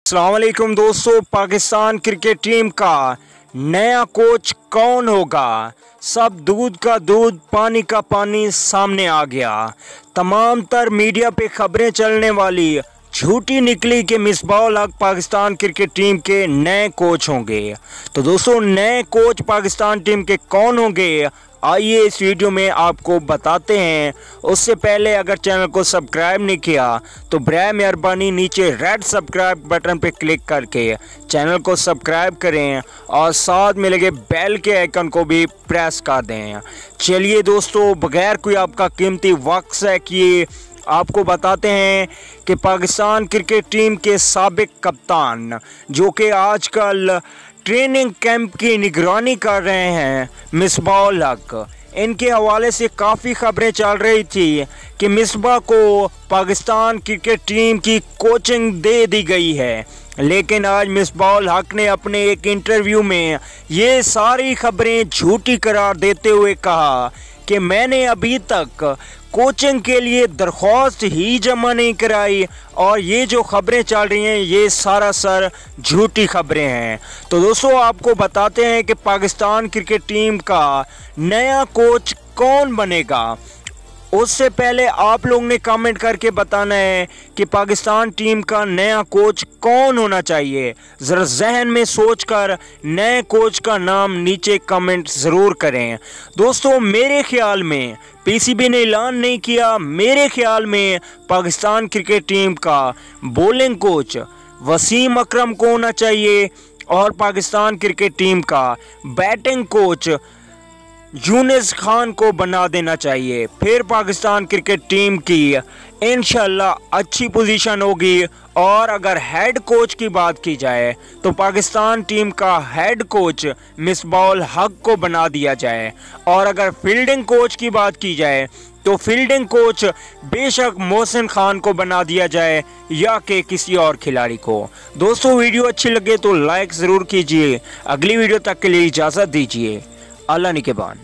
अस्सलाम वालेकुम दोस्तों, पाकिस्तान क्रिकेट टीम का नया कोच कौन होगा? सब दूध का दूध पानी का पानी सामने आ गया। तमाम तर मीडिया पे खबरें चलने वाली झूठी निकली कि मिसबाह उल हक पाकिस्तान क्रिकेट टीम के नए कोच होंगे। तो दोस्तों, नए कोच पाकिस्तान टीम के कौन होंगे, आइए इस वीडियो में आपको बताते हैं। उससे पहले अगर चैनल को सब्सक्राइब नहीं किया तो बराए मेहरबानी नीचे रेड सब्सक्राइब बटन पर क्लिक करके चैनल को सब्सक्राइब करें और साथ में लगे बेल के आइकन को भी प्रेस कर दें। चलिए दोस्तों, बगैर कोई आपका कीमती वक्त ज़ाया किए आपको बताते हैं कि पाकिस्तान क्रिकेट टीम के साबिक कप्तान, जो कि आजकल ट्रेनिंग कैंप की निगरानी कर रहे हैं, मिसबाह उल हक, इनके हवाले से काफ़ी खबरें चल रही थी कि मिसबाह को पाकिस्तान क्रिकेट टीम की कोचिंग दे दी गई है। लेकिन आज मिसबाह उल हक ने अपने एक इंटरव्यू में ये सारी खबरें झूठी करार देते हुए कहा कि मैंने अभी तक कोचिंग के लिए दरख्वास्त ही जमा नहीं कराई और ये जो खबरें चल रही हैं ये सरासर झूठी खबरें हैं। तो दोस्तों, आपको बताते हैं कि पाकिस्तान क्रिकेट टीम का नया कोच कौन बनेगा। उससे पहले आप लोग ने कमेंट करके बताना है कि पाकिस्तान टीम का नया कोच कौन होना चाहिए। ज़रा जहन में सोचकर नए कोच का नाम नीचे कमेंट ज़रूर करें। दोस्तों, मेरे ख्याल में पीसीबी ने ऐलान नहीं किया, मेरे ख्याल में पाकिस्तान क्रिकेट टीम का बॉलिंग कोच वसीम अकरम को होना चाहिए और पाकिस्तान क्रिकेट टीम का बैटिंग कोच यूनिस खान को बना देना चाहिए। फिर पाकिस्तान क्रिकेट टीम की इंशाल्लाह अच्छी पोजीशन होगी। और अगर हेड कोच की बात की जाए तो पाकिस्तान टीम का हेड कोच मिसबाह उल हक को बना दिया जाए। और अगर फील्डिंग कोच की बात की जाए तो फील्डिंग कोच बेशक मोहसिन खान को बना दिया जाए या कि किसी और खिलाड़ी को। दोस्तों, वीडियो अच्छी लगे तो लाइक ज़रूर कीजिए। अगली वीडियो तक के लिए इजाज़त दीजिए। अल्लाह निगहबान।